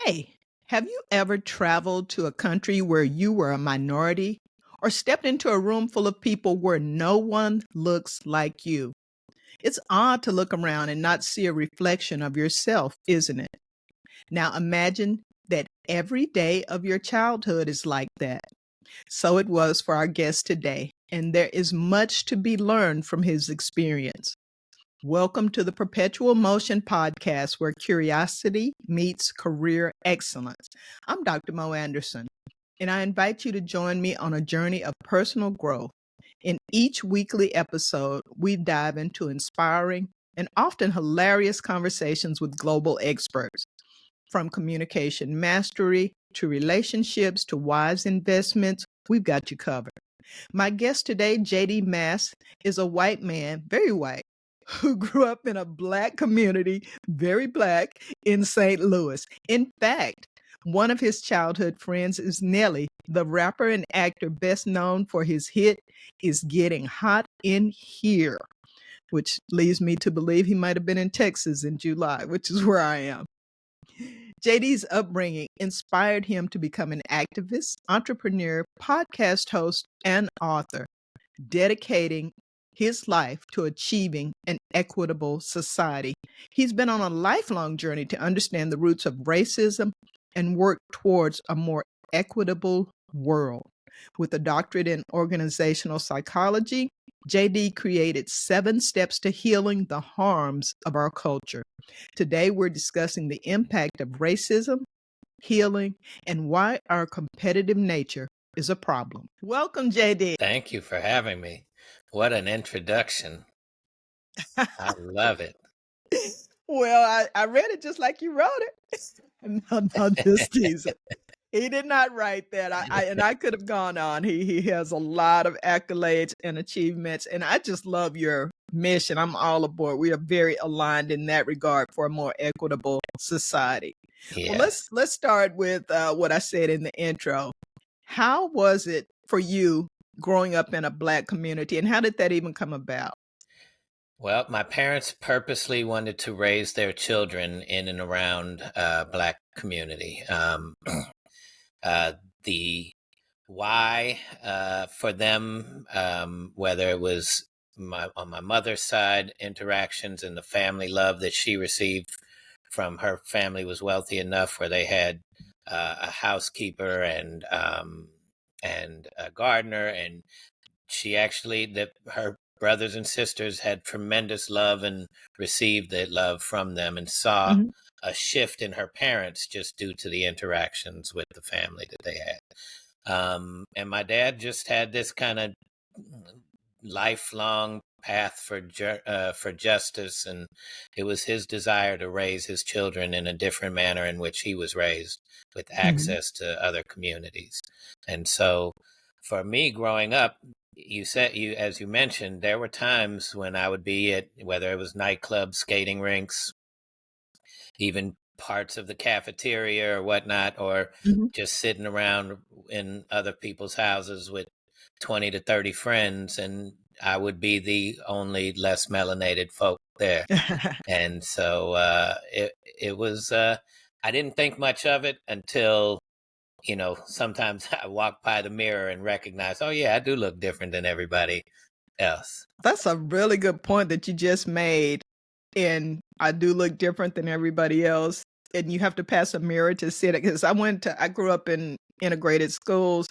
Hey, have you ever traveled to a country where you were a minority or stepped into a room full of people where no one looks like you? It's odd to look around and not see a reflection of yourself, isn't it? Now imagine that every day of your childhood is like that. So it was for our guest today, and there is much to be learned from his experience. Welcome to the Perpetual Motion podcast where curiosity meets career excellence. I'm Dr. Mo Anderson, and I invite you to join me on a journey of personal growth. In each weekly episode, we dive into inspiring and often hilarious conversations with global experts. From communication mastery to relationships to wise investments, we've got you covered. My guest today, JD Mass, is a white man, very white, who grew up in a Black community, very Black, in St. Louis. In fact, one of his childhood friends is Nelly, the rapper and actor best known for his hit, Is Getting Hot in Here, which leads me to believe he might have been in Texas in July, which is where I am. JD's upbringing inspired him to become an activist, entrepreneur, podcast host, and author, dedicating his life to achieving an equitable society. He's been on a lifelong journey to understand the roots of racism and work towards a more equitable world. With a doctorate in organizational psychology, JD created 7 steps to healing the harms of our culture. Today, we're discussing the impact of racism, healing, and why our competitive nature is a problem. Welcome, JD. Thank you for having me. What an introduction. I love it. Well, I read it just like you wrote it. No, just teasing. He did not write that. I could have gone on. He has a lot of accolades and achievements, and I just love your mission. I'm all aboard. We are very aligned in that regard for a more equitable society. Well, Yes. let's start with what I said in the intro. How was it for you growing up in a Black community, and how did that even come about? Well, my parents purposely wanted to raise their children in and around Black community. The why for them, whether it was on my mother's side, interactions and the family love that she received from her family was wealthy enough where they had a housekeeper and a gardener, and she actually that her brothers and sisters had tremendous love and received that love from them, and saw Mhm. a shift in her parents just due to the interactions with the family that they had. And my dad just had this kind of lifelong path for justice, and it was his desire to raise his children in a different manner in which he was raised, with Mhm. access to other communities. And so, for me growing up, as you mentioned, there were times when I would be at, whether it was nightclubs, skating rinks, even parts of the cafeteria or whatnot, or Mhm. just sitting around in other people's houses with 20 to 30 friends, and I would be the only less melanated folk there. And so it was, I didn't think much of it until, sometimes I walk by the mirror and recognize, oh yeah, I do look different than everybody else. That's a really good point that you just made. And I do look different than everybody else. And you have to pass a mirror to see it. Because I grew up in integrated schools,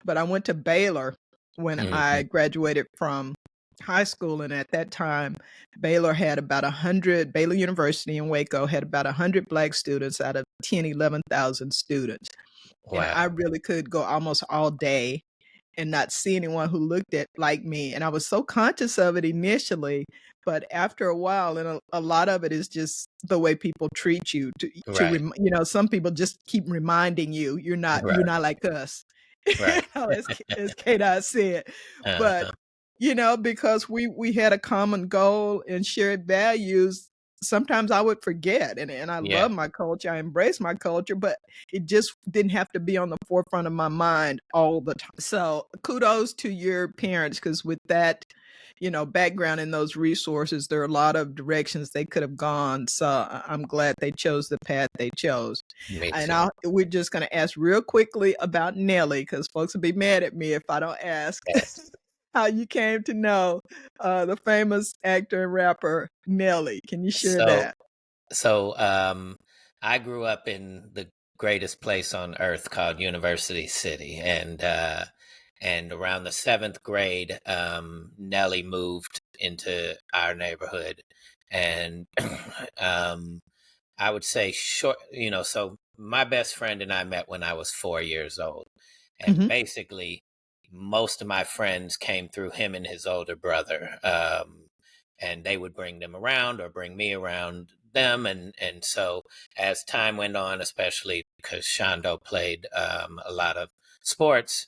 but I went to Baylor when I Hmm. graduated from high school. And at that time, Baylor had about 100, Baylor University in Waco had about 100 Black students out of 11,000 students. And I Wow. really could go almost all day and not see anyone who looked at like me. And I was so conscious of it initially, but after a while, and a lot of it is just the way people treat you. Right. Some people just keep reminding you you're Right. not like us, Right. as Kate said. But Uh-huh. because we had a common goal and shared values. Sometimes I would forget, and I Yeah. love my culture. I embrace my culture, but it just didn't have to be on the forefront of my mind all the time. So kudos to your parents, because with that, background in those resources, there are a lot of directions they could have gone. So I'm glad they chose the path they chose. Me And too. we're just going to ask real quickly about Nelly, because folks will be mad at me if I don't ask Yes. how you came to know the famous actor and rapper Nelly. Can you share So that? So I grew up in the greatest place on earth called University City, and around the seventh grade, Nelly moved into our neighborhood, and um, I would say short. So my best friend and I met when I was 4 years old, and Hmm. basically most of my friends came through him and his older brother. And they would bring them around or bring me around them, and so as time went on, especially because Shondo played a lot of sports,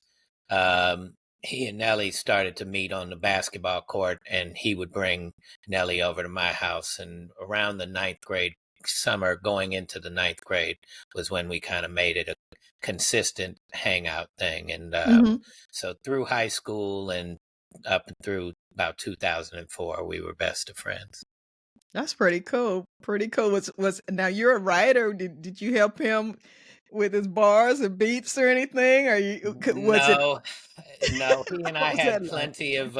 um, he and Nelly started to meet on the basketball court, and he would bring Nelly over to my house. And around the ninth grade summer, going into the ninth grade, was when we kind of made it a consistent hangout thing. And Hmm. so through high school and up through about 2004, we were best of friends. That's pretty cool. Pretty cool. Was now you're a writer. Did you help him with his bars or beats or anything? Or was it No, no, he and what I was that had like? plenty of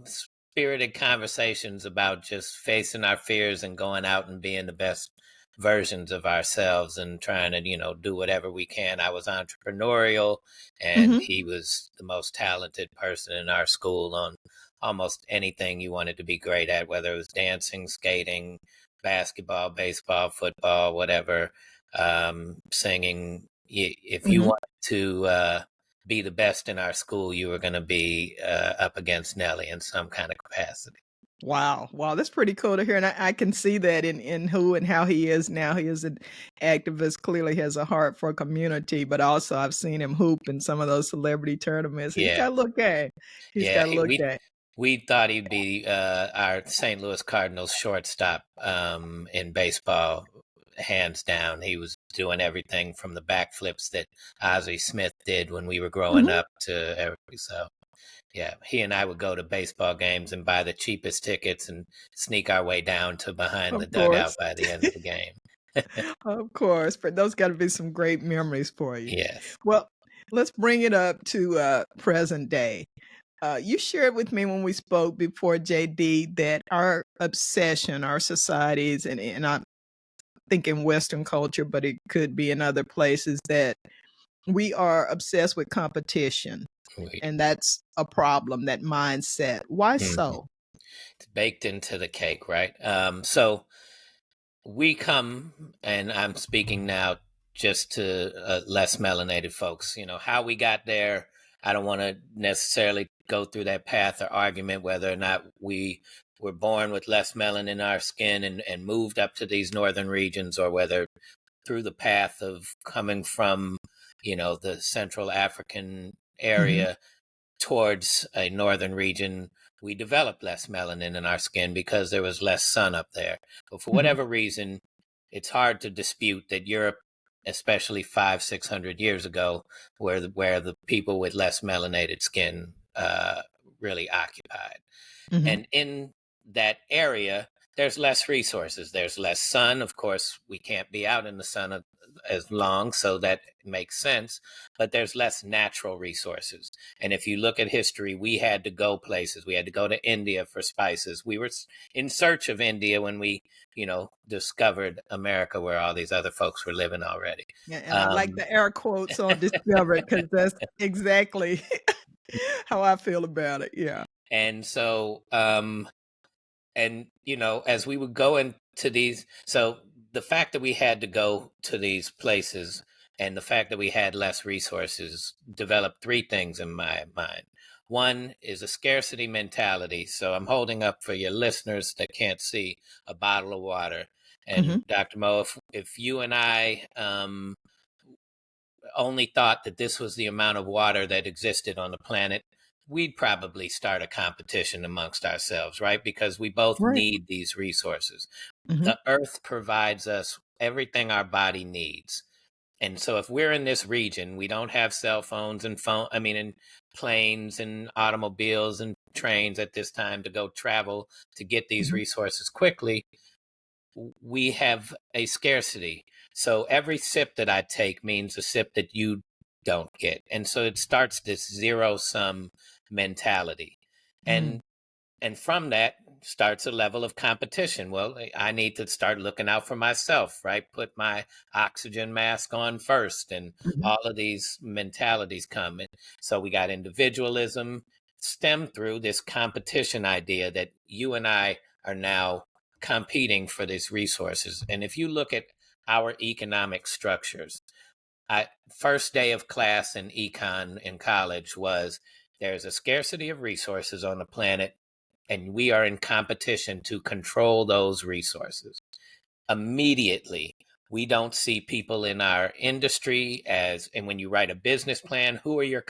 spirited conversations about just facing our fears and going out and being the best versions of ourselves and trying to, do whatever we can. I was entrepreneurial, and Hmm. he was the most talented person in our school on almost anything you wanted to be great at, whether it was dancing, skating, basketball, baseball, football, whatever, singing. If you Hmm. wanted to be the best in our school, you were going to be up against Nelly in some kind of capacity. Wow, wow, that's pretty cool to hear, and I can see that in who and how he is now. He is an activist, clearly has a heart for community, but also I've seen him hoop in some of those celebrity tournaments. He's Yeah, got a little game. He's yeah. got a little game. We thought he'd be our St. Louis Cardinals shortstop in baseball, hands down. He was doing everything from the backflips that Ozzie Smith did when we were growing Mhm. up to everything. So yeah, he and I would go to baseball games and buy the cheapest tickets and sneak our way down to behind the Of dugout course. by the end of the game. Of course, but those gotta be some great memories for you. Yes. Well, let's bring it up to, present day. You shared with me when we spoke before JD that our obsession, our societies, and I'm thinking Western culture, but it could be in other places, that we are obsessed with competition, We, and that's a problem, that mindset. Why mhm. so? It's baked into the cake, right? So we come, and I'm speaking now just to less melanated folks. How we got there. I don't want to necessarily go through that path or argument whether or not we were born with less melanin in our skin and moved up to these northern regions, or whether through the path of coming from, the Central African Mhm, area towards a northern region, we developed less melanin in our skin because there was less sun up there. But for mhm, whatever reason, it's hard to dispute that Europe, especially 500-600 years ago, where the people with less melanated skin really occupied. mhm, And in that area, there's less resources. There's less sun. Of course, we can't be out in the sun as long, so that makes sense. But there's less natural resources. And if you look at history, we had to go places. We had to go to India for spices. We were in search of India when we, discovered America, where all these other folks were living already. yeah, and I like Um, the air quotes on discovered, because that's exactly how I feel about it, yeah. and so, and as we would go into these, so the fact that we had to go to these places and the fact that we had less resources developed three things in my mind. One is a scarcity mentality. So I'm holding up for your listeners that can't see a bottle of water. And Mhm, Dr. Mo, if you and I only thought that this was the amount of water that existed on the planet, we'd probably start a competition amongst ourselves, right? Because we both right, need these resources. mhm, The earth provides us everything our body needs. And so if we're in this region, we don't have cell phones and and planes and automobiles and trains at this time to go travel to get these resources quickly, we have a scarcity. So every sip that I take means a sip that you don't get. And so it starts this zero sum mentality. Mm-hmm. And and from that starts a level of competition. Well, I need to start looking out for myself, right? Put my oxygen mask on first, and Mm-hmm. all of these mentalities come. And so we got individualism stem through this competition idea that you and I are now competing for these resources. And if you look at our economic structures, first day of class in econ in college was there's a scarcity of resources on the planet, and we are in competition to control those resources. Immediately, we don't see people in our industry as, and when you write a business plan, who are your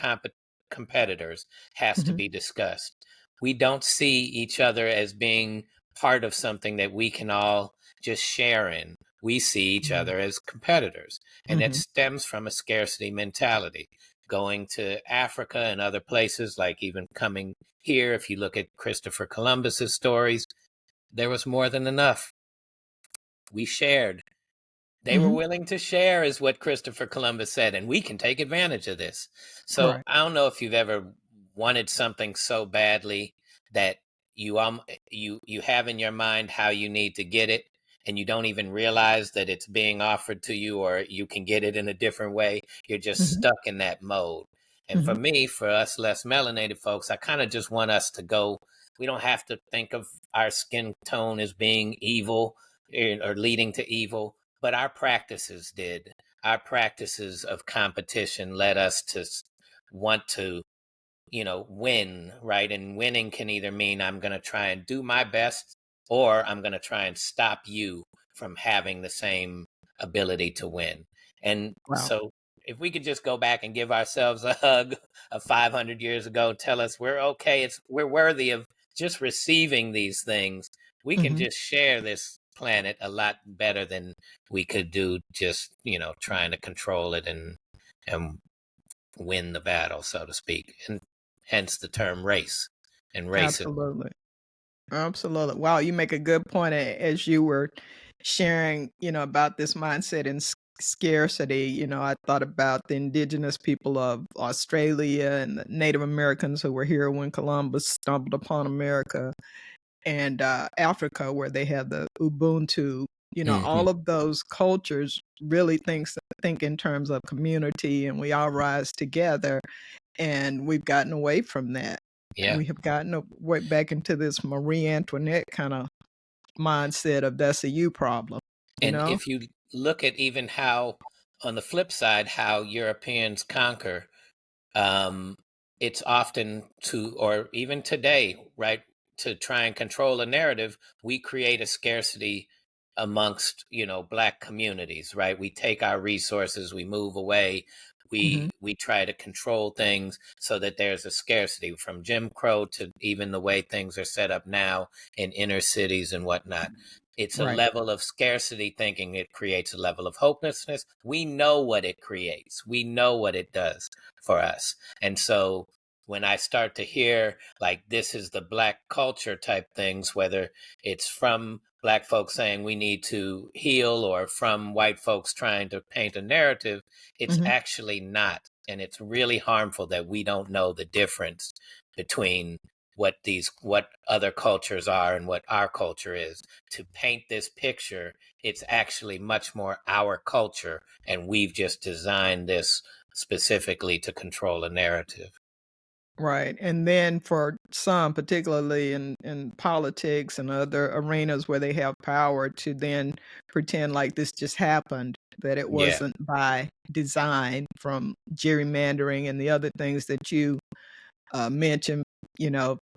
competitors has to Mm-hmm. be discussed. We don't see each other as being part of something that we can all just share in. We see each other as competitors, and that Mm-hmm. stems from a scarcity mentality. Going to Africa and other places, like even coming here, if you look at Christopher Columbus's stories, there was more than enough. We shared. They were Mm-hmm. willing to share, is what Christopher Columbus said, and we can take advantage of this. So Right. I don't know if you've ever wanted something so badly that you have in your mind how you need to get it, and you don't even realize that it's being offered to you, or you can get it in a different way. You're just Mm-hmm. stuck in that mode. And for Mm-hmm. me, for us less melanated folks, I kind of just want us to go. We don't have to think of our skin tone as being evil, or leading to evil, but our practices did. Our practices of competition led us to want to, win, right? And winning can either mean I'm going to try and do my best, or I'm going to try and stop you from having the same ability to win. And Wow. so if we could just go back and give ourselves a hug of 500 years ago, tell us we're okay, we're worthy of just receiving these things, we can Mm-hmm. just share this planet a lot better than we could do just, trying to control it and win the battle, so to speak. And hence the term race and racism. Absolutely. Absolutely. Wow, you make a good point as you were sharing, about this mindset and scarcity. I thought about the indigenous people of Australia and the Native Americans who were here when Columbus stumbled upon America, and Africa, where they have the Ubuntu. Hmm. All of those cultures really think in terms of community, and we all rise together. And we've gotten away from that. Yeah. We have gotten way back into this Marie Antoinette kind of mindset of that's a you problem, you And know? if you look at even how, on the flip side, how Europeans conquer, um, it's often to, or even today, right, to try and control a narrative, we create a scarcity amongst, black communities, right? We take our resources, we move away, Mhm, we try to control things so that there's a scarcity, from Jim Crow to even the way things are set up now in inner cities and whatnot. It's a right. level of scarcity thinking. It creates a level of hopelessness. We know what it creates. We know what it does for us. And so when I start to hear like this is the black culture type things, whether it's from black folks saying we need to heal, or from white folks trying to paint a narrative, it's Mhm, actually not. And it's really harmful that we don't know the difference between what other cultures are and what our culture is. To paint this picture, it's actually much more our culture, and we've just designed this specifically to control a narrative. right, and then for some, particularly in politics and other arenas where they have power, to then pretend like this just happened, that it Yeah. wasn't by design, from gerrymandering and the other things that you mentioned,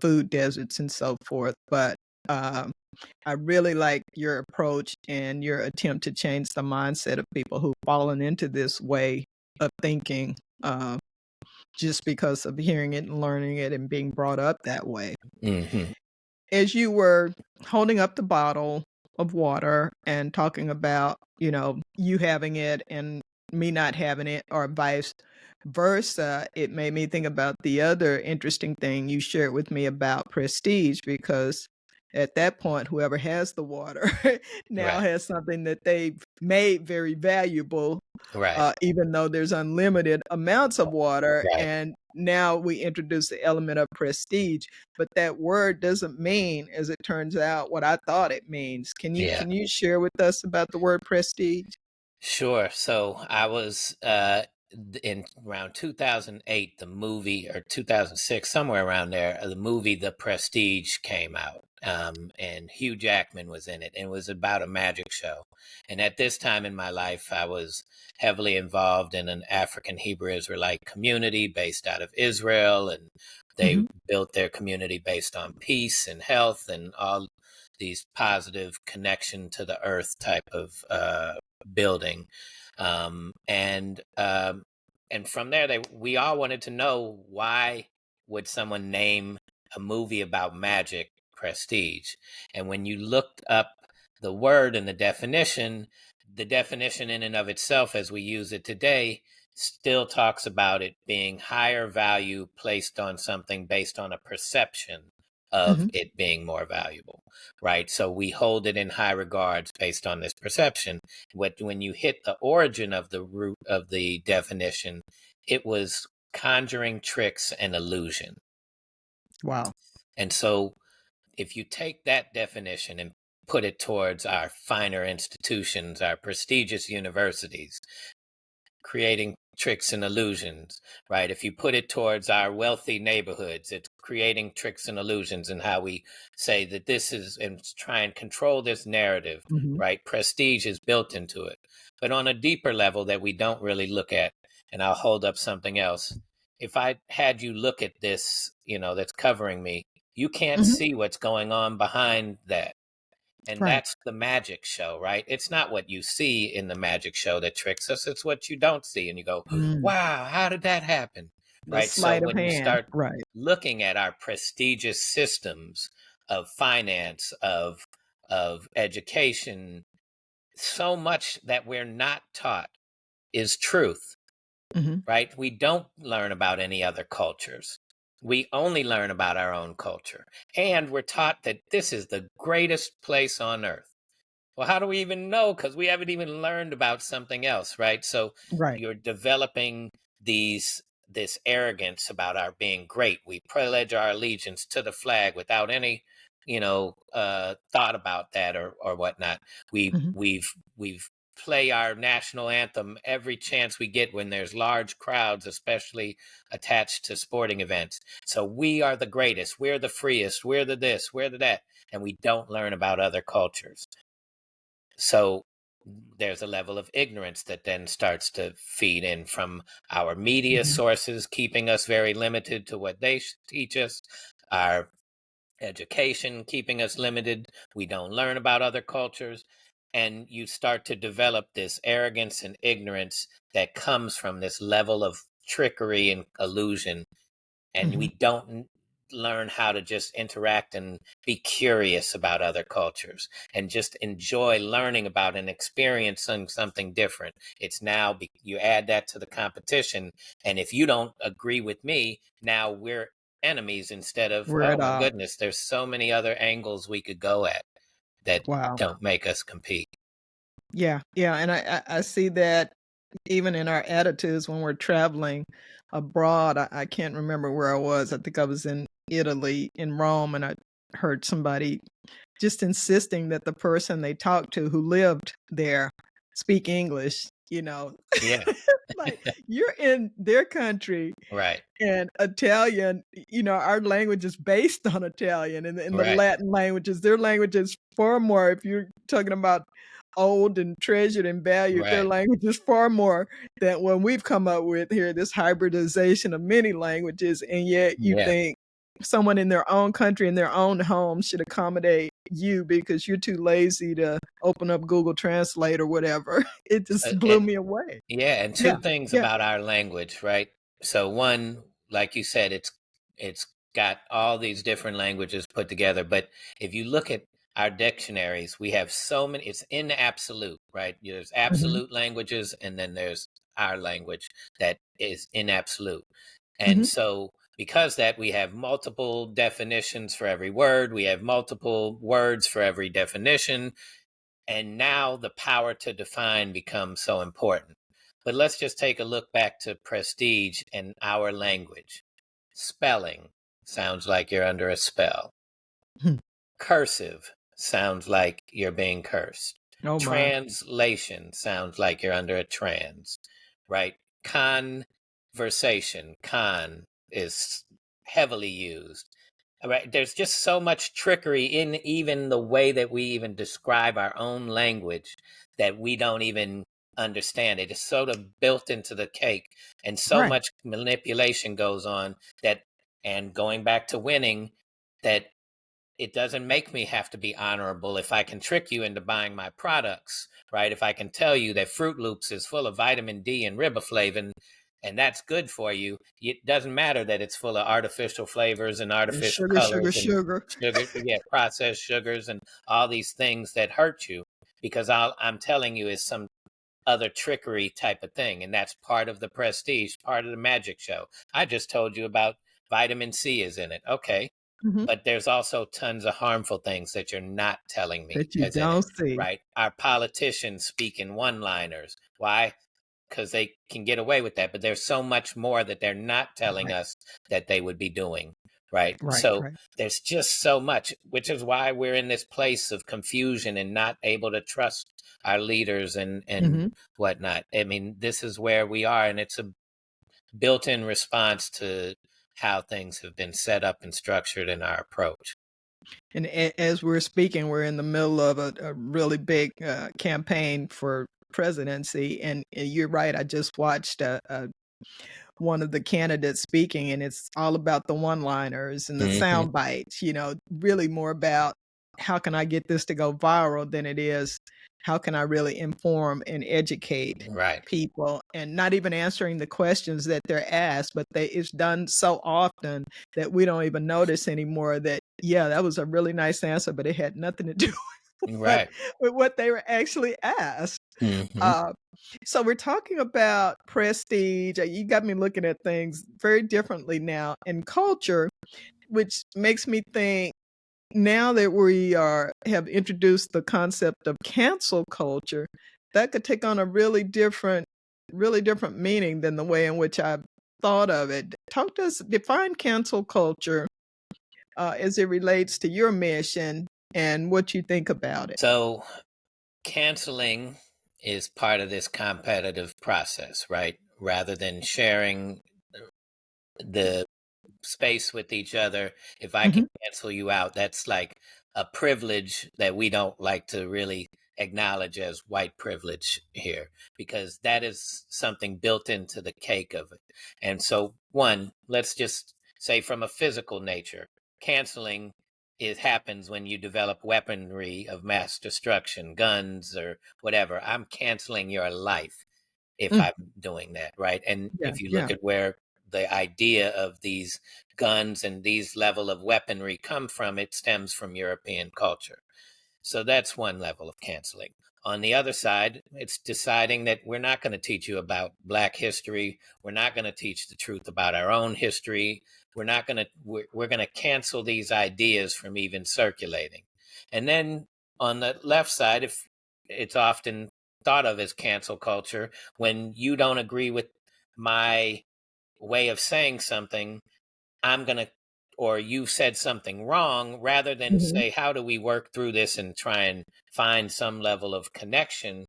food deserts and so forth. But um, I really like your approach and your attempt to change the mindset of people who've fallen into this way of thinking, just because of hearing it and learning it and being brought up that way. Hmm. As you were holding up the bottle of water and talking about, you having it and me not having it or vice versa, it made me think about the other interesting thing you shared with me about prestige because at that point, whoever has the water now Right. has something that they've made very valuable, Right. even though there's unlimited amounts of water. Right. And now we introduce the element of prestige, but that word doesn't mean, as it turns out, what I thought it means. Can you Yeah. can you share with us about the word prestige? Sure. So I was in around 2008, the movie, or 2006, somewhere around there, the movie The Prestige came out. And Hugh Jackman was in it. And it was about a magic show. And at this time in my life, I was heavily involved in an African Hebrew Israelite community based out of Israel. And they Mhm. built their community based on peace and health and all these positive connection to the earth type of building, um, and um, and from there, we all wanted to know why would someone name a movie about magic prestige. And when you looked up the word and the definition in and of itself, as we use it today, still talks about it being higher value placed on something based on a perception of Mhm. it being more valuable, right? So we hold it in high regards based on this perception. When you hit the origin of the root of the definition, it was conjuring tricks and illusion. Wow. And so if you take that definition and put it towards our finer institutions, our prestigious universities, creating tricks and illusions, right? If you put it towards our wealthy neighborhoods, it's creating tricks and illusions, and how we say that this is, and try and control this narrative, Mhm. right? Prestige is built into it. But on a deeper level that we don't really look at, and I'll hold up something else. If I had you look at this, that's covering me, you can't Mhm. see what's going on behind that. And Right. that's the magic show, right? It's not what you see in the magic show that tricks us. It's what you don't see. And you go, Mm. wow, how did that happen? The Right. So sleight of when you hand. start Right. looking at our prestigious systems of finance, of education, so much that we're not taught is truth, Mhm. right? We don't learn about any other cultures. We only learn about our own culture. And we're taught that this is the greatest place on earth. Well, how do we even know? Because we haven't even learned about something else, right? So Right. you're developing this arrogance about our being great. We pledge our allegiance to the flag without any, thought about that or whatnot. Mhm. We've play our national anthem every chance we get when there's large crowds, especially attached to sporting events. So we are the greatest. We're the freest. We're the this. We're the that, and we don't learn about other cultures. So there's a level of ignorance that then starts to feed in from our media Mhm. sources, keeping us very limited to what they teach us, our education keeping us limited. We don't learn about other cultures. And you start to develop this arrogance and ignorance that comes from this level of trickery and illusion, and Mhm. we don't learn how to just interact and be curious about other cultures and just enjoy learning about and experiencing something different. It's now you add that to the competition, and if you don't agree with me, now we're enemies instead of, We're oh at my odds. goodness, there's so many other angles we could go at that Wow. don't make us compete. Yeah, yeah, and I see that even in our attitudes when we're traveling abroad. I can't remember where I was. I think I was in Italy, in Rome, and I heard somebody just insisting that the person they talked to who lived there speak English, you know? Yeah. Like, you're in their country Right. and Italian, our language is based on Italian and the Right. Latin languages. Their language is far more, if you're talking about old and treasured and valued, their Right. language is far more than what we've come up with here, this hybridization of many languages. And yet you Yeah. think someone in their own country, in their own home should accommodate you because you're too lazy to open up Google Translate or whatever. It just blew And me away. yeah, and Yeah. two things Yeah. about our language, right? So one, like you said, it's got all these different languages put together, but if you look at our dictionaries, we have so many, it's in absolute, right? There's Mhm. absolute languages, and then there's our language that is in absolute. And Mhm. so, because that, we have multiple definitions for every word, we have multiple words for every definition. And now the power to define becomes so important. But let's just take a look back to prestige and our language. Spelling sounds like you're under a spell. Hmm. Cursive sounds like you're being cursed. Oh my. Translation sounds like you're under a trans, right? Conversation, con is heavily used. Right? There's just so much trickery in even the way that we even describe our own language that we don't even understand. It is sort of built into the cake, and so Right. much manipulation goes on that, and going back to winning, that it doesn't make me have to be honorable if I can trick you into buying my products, right? If I can tell you that Fruit Loops is full of vitamin D and riboflavin, and that's good for you, it doesn't matter that it's full of artificial flavors and And artificial sugar, sugar, colors and sugar. sugar, yeah, processed sugars and all these things that hurt you, because I'm telling you is some other trickery type of thing. And that's part of the prestige, part of the magic show. I just told you about vitamin C is in it. Okay, Mhm. but there's also tons of harmful things that you're not telling me That you is in it, don't see. right? Our politicians speak in one liners. Why? Because they can get away with that. But there's so much more that they're not telling Right. us that they would be doing, right? Right, So right. there's just so much, which is why we're in this place of confusion and not able to trust our leaders and Mhm. whatnot. I mean, this is where we are, and it's a built-in response to how things have been set up and structured in our approach. And as we're speaking, we're in the middle of a really big campaign for presidency. And you're right. I just watched one of the candidates speaking, and it's all about the one-liners and the Hmm. sound bites, really more about how can I get this to go viral than it is how can I really inform and educate Right. people, and not even answering the questions that they're asked, but it's done so often that we don't even notice anymore that, yeah, that was a really nice answer, but it had nothing to do what Right. with what they were actually asked. Hmm. Uh, so we're talking about prestige. You got me looking at things very differently now in culture, which makes me think now that we have introduced the concept of cancel culture, that could take on a really different meaning than the way in which I've thought of it. Talk to us, define cancel culture as it relates to your mission and what you think about it. So canceling is part of this competitive process, right? Rather than sharing the space with each other, if I can Mhm, cancel you out, that's like a privilege that we don't like to really acknowledge as white privilege here, because that is something built into the cake of it. And so, one, let's just say from a physical nature, canceling, it happens when you develop weaponry of mass destruction, guns or whatever. I'm canceling your life if mm, I'm doing that, right? And yeah, if you look yeah, at where the idea of these guns and these level of weaponry come from, it stems from European culture. So that's one level of canceling. On the other side, it's deciding that we're not going to teach you about Black history. We're not going to teach the truth about our own history. We're going to cancel these ideas from even circulating. And then on the left side, if it's often thought of as cancel culture, when you don't agree with my way of saying something, I'm going to, or you said something wrong, rather than mhm, say, how do we work through this and try and find some level of connection?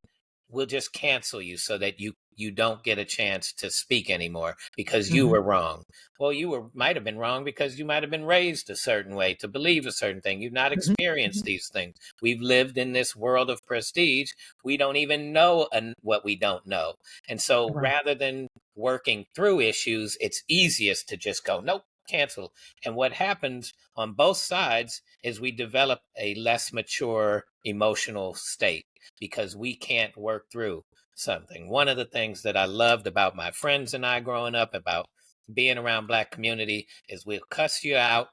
We'll just cancel you so that you don't get a chance to speak anymore because you mhm, were wrong. Well, might have been wrong because you might have been raised a certain way to believe a certain thing. You've not mhm, experienced mhm. these things. We've lived in this world of prestige. We don't even know what we don't know. And so Right. rather than working through issues, it's easiest to just go, nope, cancel. And what happens on both sides is we develop a less mature emotional state because we can't work through something. One of the things that I loved about my friends and I growing up, about being around Black community, is we'll cuss you out,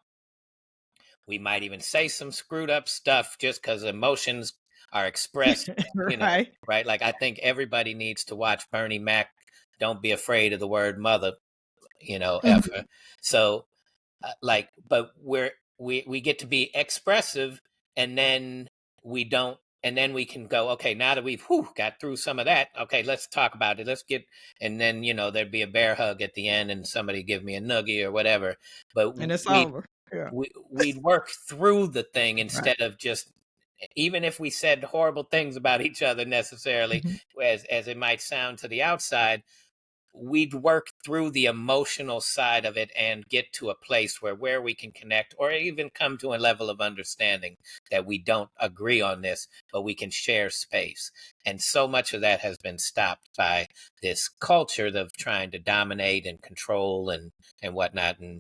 We might even say some screwed up stuff just because emotions are expressed, Right. right? Like I think everybody needs to watch Bernie Mac. Don't be afraid of the word mother, Mhm. ever. So like, but we get to be expressive, and then we don't, and then we can go, okay, now that we've got through some of that, okay, let's talk about it, let's get, and then there'd be a bear hug at the end and somebody give me a noogie or whatever. But And it's over. Yeah. we'd work through the thing Right. instead of just, even if we said horrible things about each other necessarily, Mhm. as it might sound to the outside, we'd work through the emotional side of it and get to a place where we can connect, or even come to a level of understanding that we don't agree on this, but we can share space. And so much of that has been stopped by this culture of trying to dominate and control and whatnot. And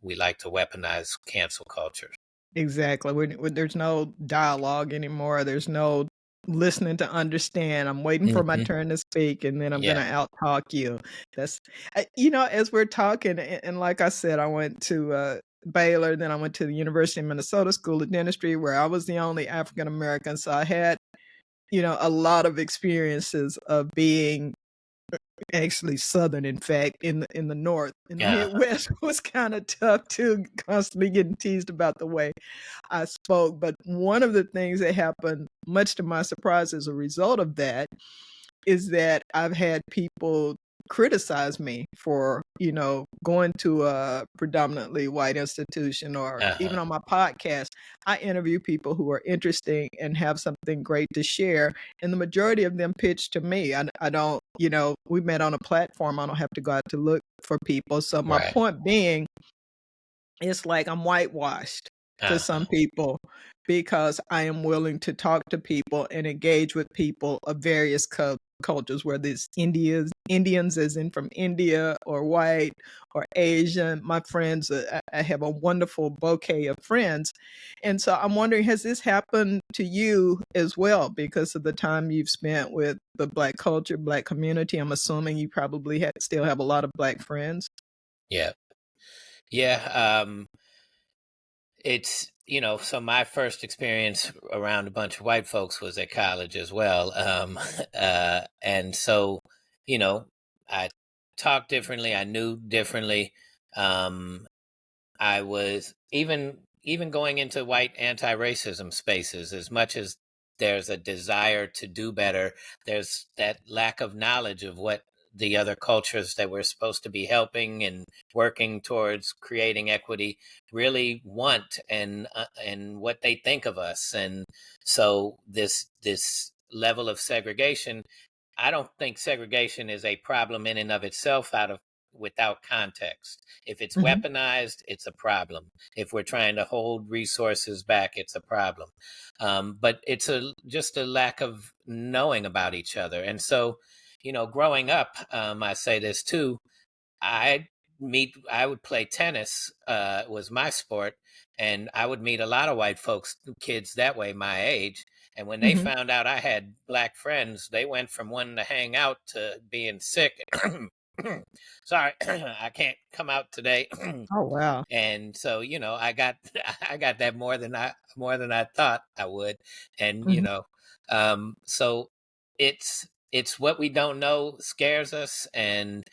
we like to weaponize cancel culture. Exactly. When there's no dialogue anymore, there's no listening to understand. I'm waiting for my Hmm. turn to speak, and then I'm gonna Yeah. out-talk you. That's as we're talking, and like I said, I went to, Baylor, then I went to the University of Minnesota School of Dentistry, where I was the only African American, so I had, a lot of experiences of being actually Southern, in fact, in the North. In the Yeah. Midwest was kinda tough too, constantly getting teased about the way I spoke. But one of the things that happened, much to my surprise as a result of that, is that I've had people criticize me for, going to a predominantly white institution, or Uh-huh. even on my podcast, I interview people who are interesting and have something great to share. And the majority of them pitch to me. I don't, we met on a platform. I don't have to go out to look for people. So my Right. point being, it's like I'm whitewashed to Uh-huh. some people because I am willing to talk to people and engage with people of various cultures, whether it's Indians as in from India, or white, or Asian. My friends, I have a wonderful bouquet of friends. And so I'm wondering, has this happened to you as well because of the time you've spent with the Black culture, Black community? I'm assuming you probably still have a lot of Black friends. Yeah. Yeah. It's, so my first experience around a bunch of white folks was at college as well. And so, you know, I talked differently, I knew differently. Um, I was even going into white anti-racism spaces, as much as there's a desire to do better, there's that lack of knowledge of what the other cultures that we're supposed to be helping and working towards creating equity really want, and what they think of us. And so this level of segregation, I don't think segregation is a problem in and of itself, out of without context. If it's Mhm. weaponized, it's a problem. If we're trying to hold resources back, it's a problem. But it's just a lack of knowing about each other. And so, growing up, I say this too. I I would play tennis, was my sport, and I would meet a lot of white folks, kids that way, my age. And when they Mhm. found out I had black friends, they went from wanting to hang out to being sick. Sorry, I can't come out today. Oh, wow. And so, I got I got that more than I thought I would. And Mhm. so it's what we don't know scares us. And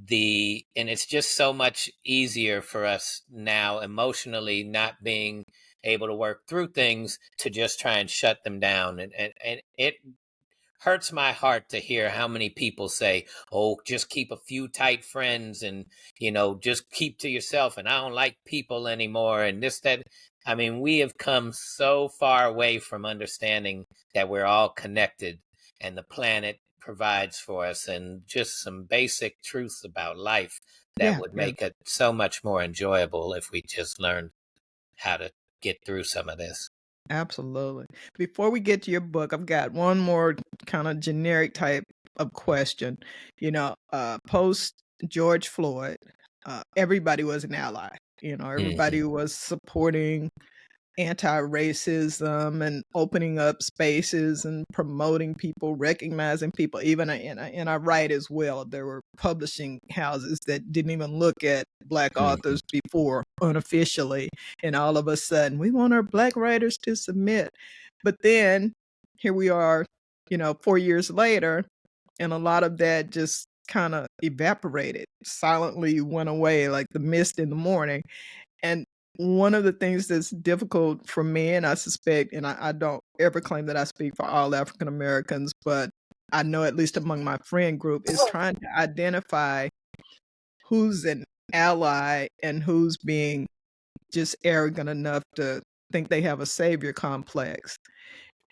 it's just so much easier for us now, emotionally, not being able to work through things, to just try and shut them down. And it hurts my heart to hear how many people say, "Oh, just keep a few tight friends, and just keep to yourself, and I don't like people anymore," and this, that. I mean, we have come so far away from understanding that we're all connected, and the planet provides for us, and just some basic truths about life that Yeah, would yeah, make it so much more enjoyable if we just learned how to get through some of this. absolutely. Before we get to your book, I've got one more kinda generic type of question. Post George Floyd, everybody was an ally. Hmm. Everybody was supporting anti-racism and opening up spaces and promoting people, recognizing people. Even and I write as well. There were publishing houses that didn't even look at Black Mhm. authors before unofficially, and all of a sudden we want our Black writers to submit. But then here we are, 4 years later, and a lot of that just kind of evaporated, silently went away like the mist in the morning. And one of the things that's difficult for me, and I suspect, and I don't ever claim that I speak for all African Americans, but I know at least among my friend group, is trying to identify who's an ally and who's being just arrogant enough to think they have a savior complex.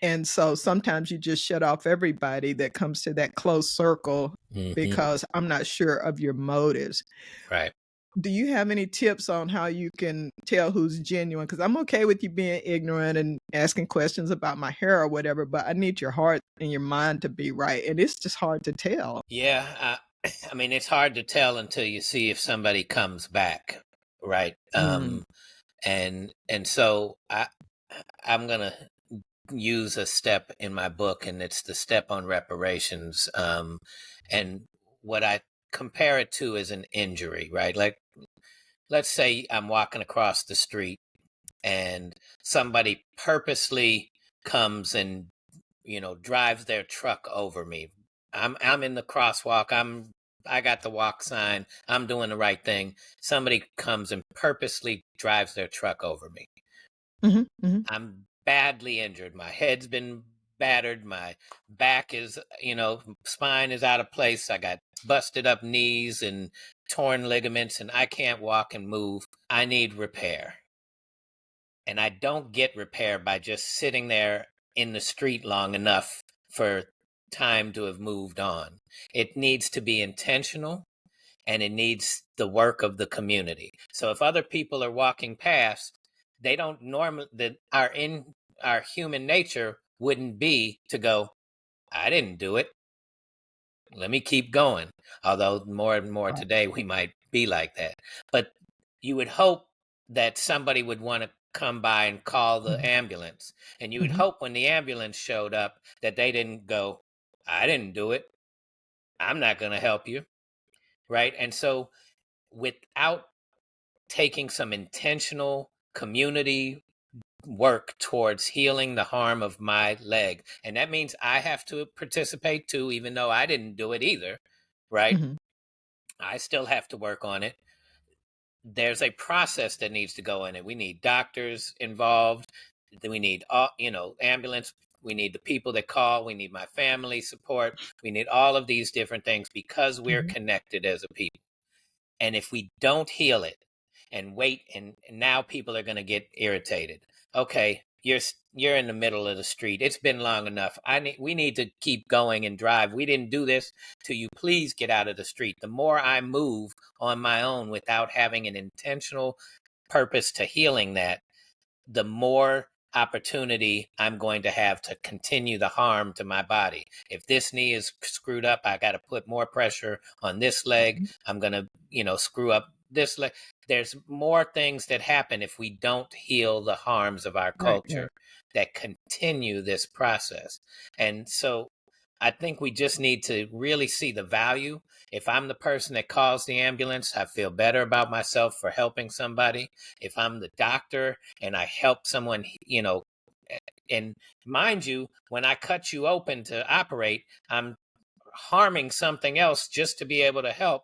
And so sometimes you just shut off everybody that comes to that close circle Mhm. because I'm not sure of your motives. Right. Do you have any tips on how you can tell who's genuine? Because I'm okay with you being ignorant and asking questions about my hair or whatever, but I need your heart and your mind to be right, and it's just hard to tell. Yeah. I mean, it's hard to tell until you see if somebody comes back, right? Mm, And so I'm gonna use a step in my book, and it's the step on reparations. And what I compare it to is an injury, right? Like, let's say I'm walking across the street and somebody purposely comes and drives their truck over me. I'm in the crosswalk. I got the walk sign. I'm doing the right thing. Somebody comes and purposely drives their truck over me. mhm, mhm, I'm badly injured. My head's been battered. My back is, spine is out of place. I got busted up knees and torn ligaments, and I can't walk and move. I need repair. And I don't get repair by just sitting there in the street long enough for time to have moved on. It needs to be intentional, and it needs the work of the community. So if other people are walking past, they don't normally, that our human nature wouldn't be to go, I didn't do it, let me keep going. Although more and more right, today we might be like that. But you would hope that somebody would want to come by and call the mhm, ambulance. And you would mhm, hope when the ambulance showed up that they didn't go, I didn't do it, I'm not going to help you. Right. And so without taking some intentional community work towards healing the harm of my leg, and that means I have to participate too, even though I didn't do it either. Right. mhm, I still have to work on it. There's a process that needs to go in it. We need doctors involved. We need all, ambulance. We need the people that call. We need my family support. We need all of these different things because we're mhm, connected as a people. And if we don't heal it and wait, and now people are going to get irritated. Okay, you're in the middle of the street. It's been long enough. We need to keep going and drive. We didn't do this to you. Please get out of the street. The more I move on my own without having an intentional purpose to healing that, the more opportunity I'm going to have to continue the harm to my body. If this knee is screwed up, I got to put more pressure on this leg. mhm. I'm going to, screw up this leg. There's more things that happen if we don't heal the harms of our Right, right. culture that continue this process. And so I think we just need to really see the value. If I'm the person that calls the ambulance, I feel better about myself for helping somebody. If I'm the doctor and I help someone, and mind you, when I cut you open to operate, I'm harming something else just to be able to help.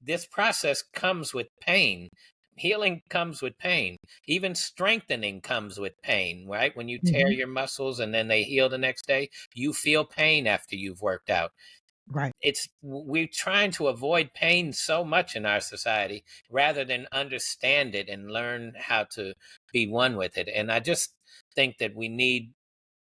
This process comes with pain. Healing comes with pain. Even strengthening comes with pain, right? When you tear Mhm. your muscles and then they heal the next day, you feel pain after you've worked out. Right. We're trying to avoid pain so much in our society rather than understand it and learn how to be one with it. And I just think that we need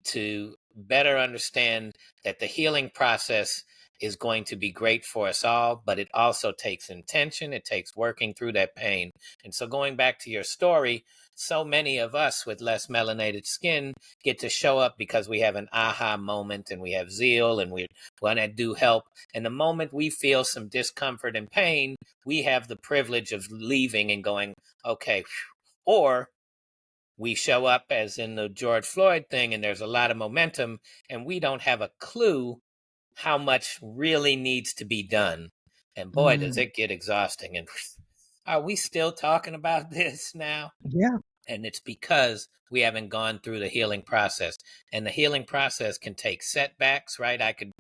to better understand that the healing process is going to be great for us all, but it also takes intention. It takes working through that pain. And so, going back to your story, so many of us with less melanated skin get to show up because we have an aha moment and we have zeal and we want to do help. And the moment we feel some discomfort and pain, we have the privilege of leaving and going, okay, or we show up as in the George Floyd thing, and there's a lot of momentum, and we don't have a clue how much really needs to be done. And boy, does Mm, it get exhausting. And are we still talking about this now? yeah. And it's because we haven't gone through the healing process. And the healing process can take setbacks, right? I could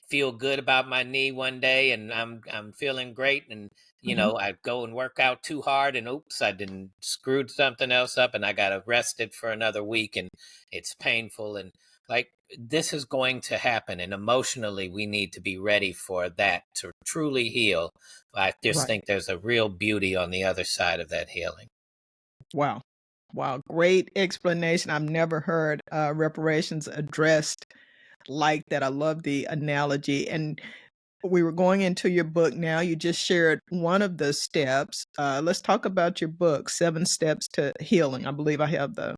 feel good about my knee one day and I'm feeling great, and Mhm. I go and work out too hard and oops, I didn't screwed something else up and I got arrested for another week and it's painful, and like this is going to happen, and emotionally we need to be ready for that to truly heal. I just Right. think there's a real beauty on the other side of that healing. Wow. Wow, great explanation. I've never heard, reparations addressed like that. I love the analogy, and we were going into your book now. You just shared one of the steps. Let's talk about your book, 7 Steps to Healing. I believe I have the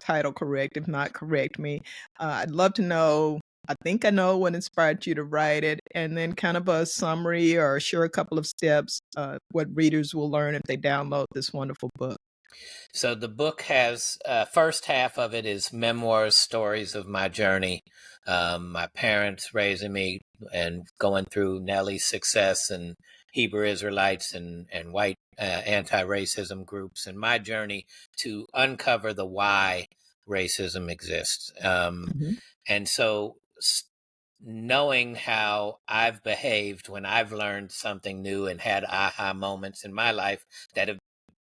title correct. If not, correct me. I'd love to know, I think I know what inspired you to write it, and then kind of a summary or share a couple of steps, what readers will learn if they download this wonderful book. So the book has first half of it is memoirs, stories of my journey, my parents raising me and going through Nelly's success and Hebrew Israelites and white anti-racism groups, and my journey to uncover the why racism exists. Mhm. And so knowing how I've behaved when I've learned something new and had aha moments in my life that have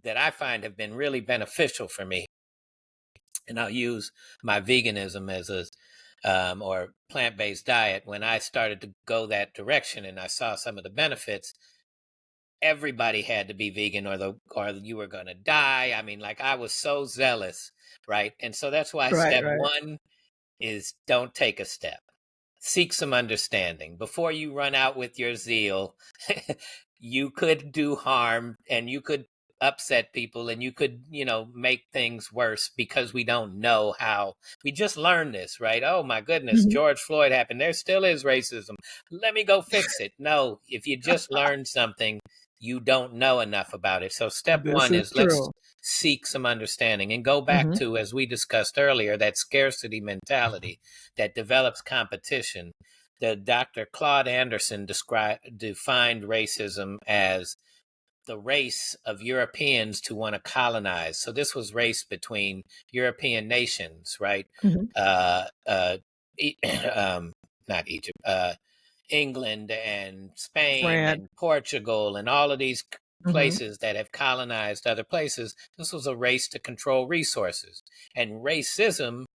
that I find have been really beneficial for me. And I'll use my veganism as a or plant-based diet. When I started to go that direction and I saw some of the benefits, everybody had to be vegan or you were going to die. I mean, like I was so zealous, right? And so that's why Right, step right. one is don't take a step. Seek some understanding before you run out with your zeal. You could do harm and you could upset people and you could, make things worse because we don't know how. We just learned this, right? Oh my goodness, Mhm. George Floyd happened. There still is racism. Let me go fix it. No, if you just learned something, you don't know enough about it. So step This one is is let's true. seek some understanding and go back Mhm, to, as we discussed earlier, that scarcity mentality that develops competition. The Dr. Claude Anderson defined racism as the race of Europeans to want to colonize. So this was race between European nations, right? mhm. Uh, uh, um, not Egypt, England and Spain France. and Portugal and all of these Mhm, places that have colonized other places. This was a race to control resources. And racism,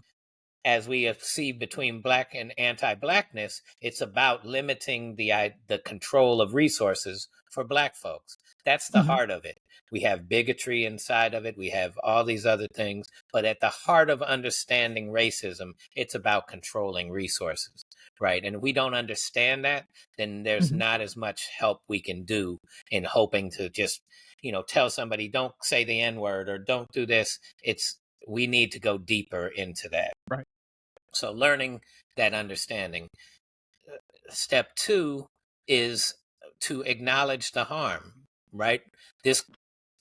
as we see between black and anti-blackness, it's about limiting the control of resources for black folks. That's the mhm, heart of it. We have bigotry inside of it. We have all these other things, but at the heart of understanding racism, it's about controlling resources, right? And if we don't understand that, then there's mhm, not as much help we can do in hoping to just, tell somebody don't say the N word or don't do this. It's we need to go deeper into that. right. So learning that understanding. Step two is to acknowledge the harm, right? This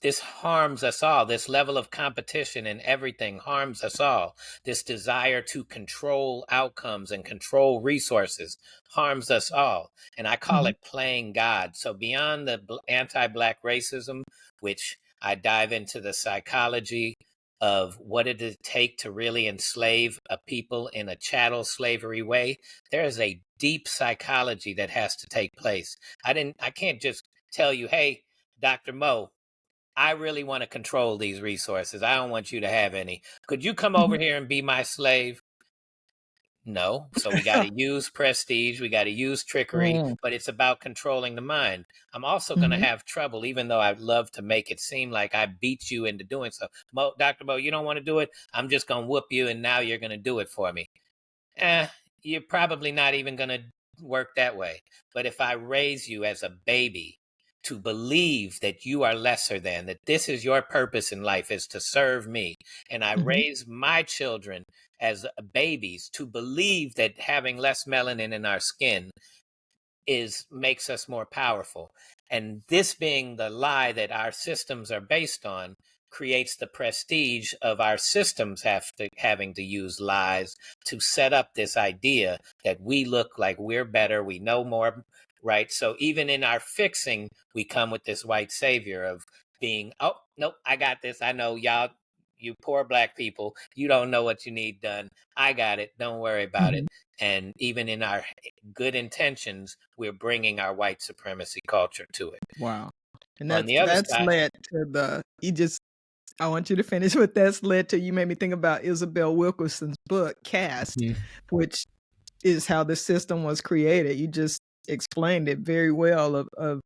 this harms us all. This level of competition and everything harms us all. This desire to control outcomes and control resources harms us all. And I call Mhm, it playing God. So beyond the anti-black racism, which I dive into the psychology of what did it take to really enslave a people in a chattel slavery way, there is a deep psychology that has to take place. I can't just tell you, hey, Dr. Mo, I really want to control these resources. I don't want you to have any. Could you come over mhm. here and be my slave? No. So we got to use prestige. We got to use trickery, Mm, but it's about controlling the mind. I'm also going to mhm, have trouble, even though I'd love to make it seem like I beat you into doing so. Dr. Mo, you don't want to do it? I'm just going to whoop you, and now you're going to do it for me. eh, you're probably not even going to work that way. But if I raise you as a baby to believe that you are lesser than, that this is your purpose in life is to serve me, and I mhm, raise my children as babies to believe that having less melanin in our skin is makes us more powerful. And this being the lie that our systems are based on, creates the prestige of our systems having to use lies to set up this idea that we look like we're better, we know more, right? So even in our fixing, we come with this white savior of being, oh, nope, I got this. I know y'all, you poor Black people, you don't know what you need done. I got it. Don't worry about it. Mhm. And even in our good intentions, we're bringing our white supremacy culture to it. Wow. And On that's the other that's side, led to the you just I want you to finish what that's led to. You made me think about Isabel Wilkerson's book, Caste, Mhm. which is how the system was created. You just explained it very well of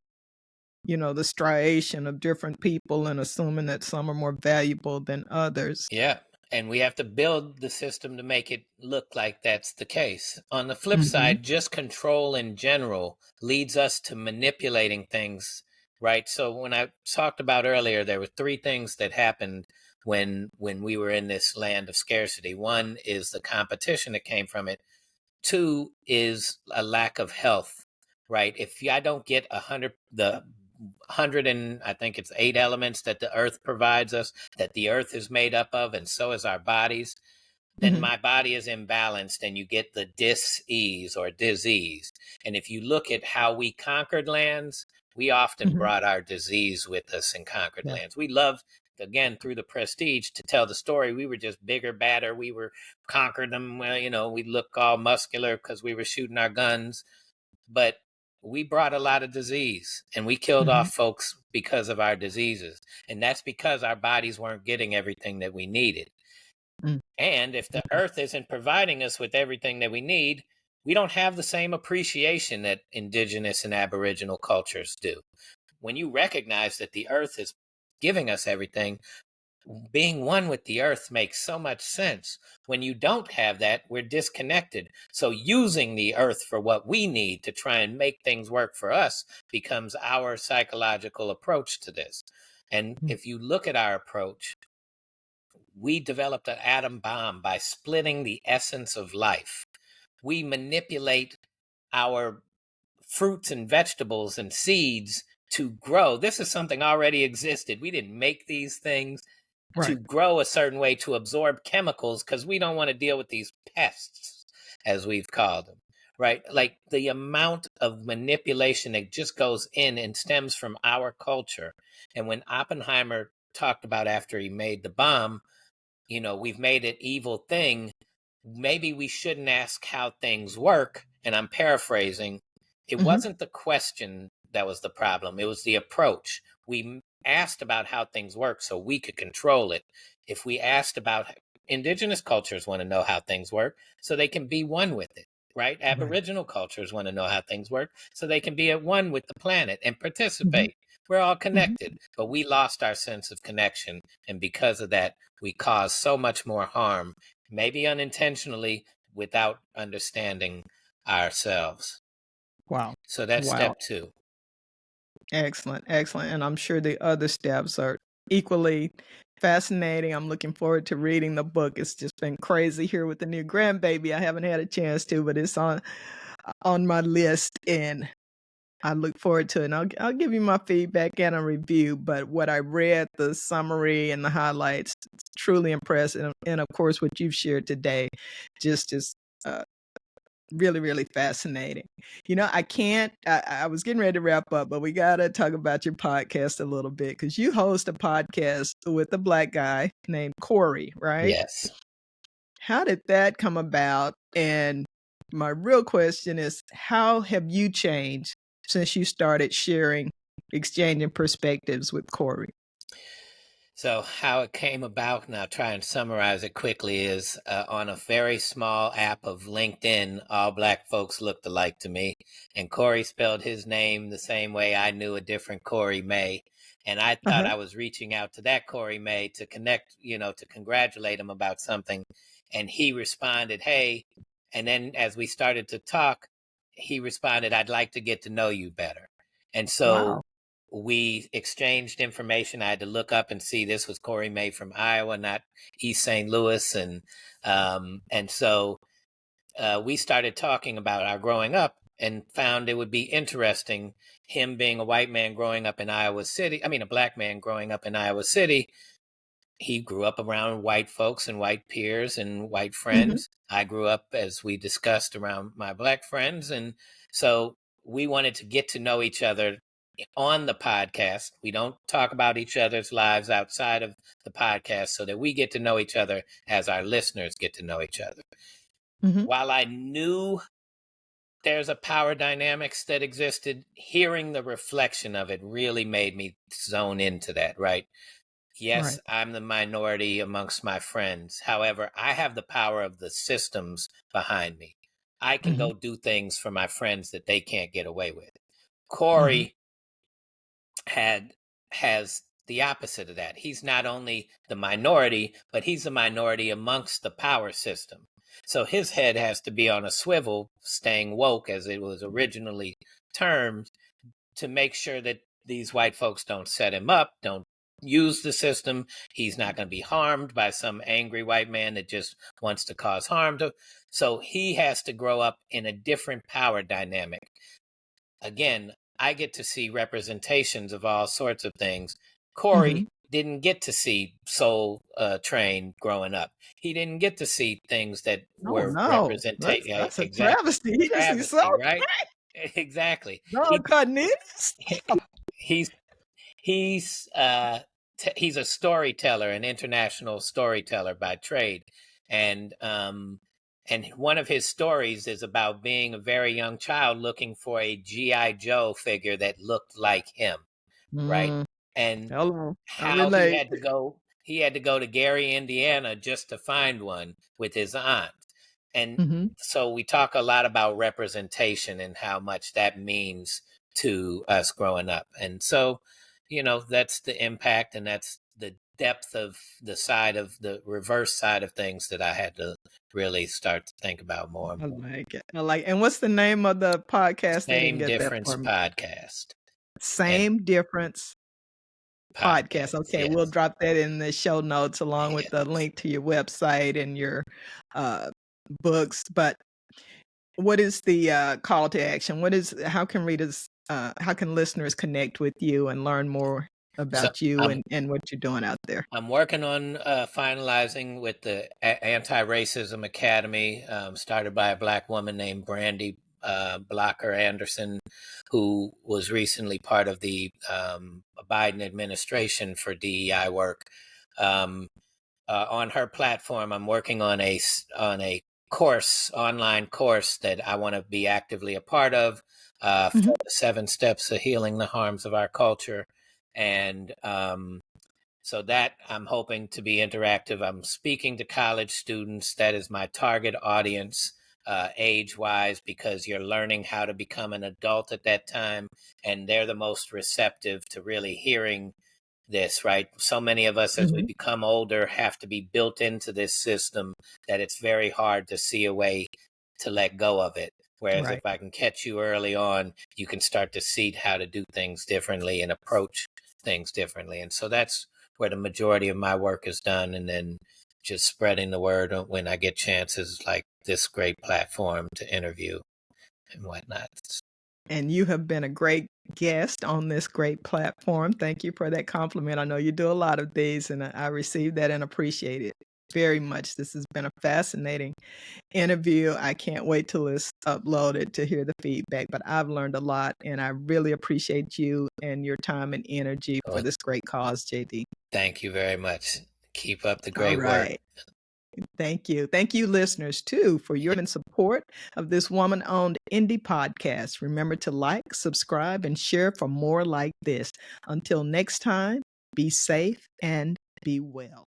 the striation of different people and assuming that some are more valuable than others. Yeah. And we have to build the system to make it look like that's the case. On the flip Mhm. side, just control in general leads us to manipulating things, right? So when I talked about earlier, there were three things that happened when we were in this land of scarcity. One is the competition that came from it. Two is a lack of health, right? If I don't get 100 and I think it's 8 elements that the earth provides us, that the earth is made up of, and so is our bodies, then Mhm. my body is imbalanced and you get the dis-ease or disease. And if you look at how we conquered lands, we often Mhm. brought our disease with us in conquered Yeah. lands. We love, again, through the prestige to tell the story. We were just bigger, badder. We were conquered them. Well, we look all muscular because we were shooting our guns. But we brought a lot of disease and we killed Mhm. off folks because of our diseases. And that's because our bodies weren't getting everything that we needed. Mm. And if the earth isn't providing us with everything that we need, we don't have the same appreciation that indigenous and aboriginal cultures do. When you recognize that the earth is giving us everything, being one with the earth makes so much sense. When you don't have that, we're disconnected. So using the earth for what we need to try and make things work for us becomes our psychological approach to this. And Mm. if you look at our approach, we developed an atom bomb by splitting the essence of life. We manipulate our fruits and vegetables and seeds to grow. This is something already existed. We didn't make these things to Right. grow a certain way to absorb chemicals because we don't want to deal with these pests, as we've called them. Right? Like the amount of manipulation that just goes in and stems from our culture. And when Oppenheimer talked about after he made the bomb, we've made an evil thing. Maybe we shouldn't ask how things work. And I'm paraphrasing. It Mhm. wasn't the question that was the problem, it was the approach. We asked about how things work so we could control it. If we asked about, indigenous cultures want to know how things work so they can be one with it, right? Right. Aboriginal cultures want to know how things work so they can be at one with the planet and Mhm. participate. We're all Mhm. connected, but we lost our sense of connection. And because of that, we cause so much more harm, maybe unintentionally, without understanding ourselves. Wow. So that's Wow. step two. Excellent, excellent, and I'm sure the other steps are equally fascinating. I'm looking forward to reading the book. It's just been crazy here with the new grandbaby. I haven't had a chance to, but it's on my list, and I look forward to it. And I'll give you my feedback and a review. But what I read, the summary and the highlights, it's truly impressive, and of course, what you've shared today, just is. Really, really fascinating. I can't I was getting ready to wrap up, but we gotta talk about your podcast a little bit because you host a podcast with a Black guy named Corey, right? Yes. How did that come about? And my real question is, how have you changed since you started sharing, exchanging perspectives with Corey? So, how it came about, and I'll try and summarize it quickly, is on a very small app of LinkedIn, all Black folks looked alike to me. And Corey spelled his name the same way I knew a different Corey May. And I thought Uh-huh. I was reaching out to that Corey May to connect, to congratulate him about something. And he responded, hey. And then as we started to talk, he responded, I'd like to get to know you better. And so Wow. we exchanged information. I had to look up and see this was Corey May from Iowa, not East St. Louis, and so we started talking about our growing up and found it would be interesting. Him being a white man growing up in Iowa City, I mean a Black man growing up in Iowa City, he grew up around white folks and white peers and white Mhm. friends. I grew up, as we discussed, around my black friends. And so we wanted to get to know each other on the podcast. We don't talk about each other's lives outside of the podcast so that we get to know each other as our listeners get to know each other. Mhm. While I knew there's a power dynamics that existed, hearing the reflection of it really made me zone into that, right? Yes, Right. I'm the minority amongst my friends. However, I have the power of the systems behind me. I can Mhm. go do things for my friends that they can't get away with. Mhm. Corey had has the opposite of that. He's not only the minority, but he's a minority amongst the power system. So his head has to be on a swivel, staying woke as it was originally termed, to make sure that these white folks don't set him up, don't use the system. He's not going to be harmed by some angry white man that just wants to cause harm to. So he has to grow up in a different power dynamic. Again, I get to see representations of all sorts of things. Corey Mhm. didn't get to see Soul Train growing up. He didn't get to see things that Oh, were no. representation. That's a Exactly, travesty. He didn't see so travesty, right? Exactly. dog He cutting in. he's he's he's a storyteller, an international storyteller by trade, and one of his stories is about being a very young child looking for a GI Joe figure that looked like him, right? Mm, And hello. I how relate. he had to go to Gary, Indiana just to find one with his aunt. And Mhm. so we talk a lot about representation and how much that means to us growing up. And so, that's the impact, and that's the depth of the side of the reverse side of things that I had to really start to think about more and I more. like it. I like and what's the name of the podcast? They didn't Same get that difference for me. podcast. And Same Difference Podcast. podcast. Okay, we'll Yes. drop that in the show notes along with the Yes. link to your website and your, uh, books, but what is the, call to action? How can listeners connect with you and learn more So about you I'm and what you're doing out there? I'm working on finalizing with the Anti-Racism Academy, started by a black woman named Brandy Blocker Anderson, who was recently part of the Biden administration for DEI work. Um, on her platform, I'm working on a online course that I want to be actively a part of. Mhm. For the 7 steps of healing the harms of our culture, and so that I'm hoping to be interactive. I'm speaking to college students. That is my target audience, age wise, because you're learning how to become an adult at that time. And they're the most receptive to really hearing this, right? So many of us, as we Mhm. become older, have to be built into this system that it's very hard to see a way to let go of it. Whereas if Right. I can catch you early on, you can start to see how to do things differently and approach things differently. And so that's where the majority of my work is done. And then just spreading the word when I get chances like this great platform to interview and whatnot. And you have been a great guest on this great platform. Thank you for that compliment. I know you do a lot of these, and I received that and appreciate it very much. This has been a fascinating interview. I can't wait till it's uploaded to hear the feedback, but I've learned a lot, and I really appreciate you and your time and energy for Well, this great cause, JD. thank you very much. Keep up the All great work. right. Thank you. Thank you, listeners, too, for your support of this woman owned indie podcast. Remember to like, subscribe, and share for more like this. Until next time, be safe and be well.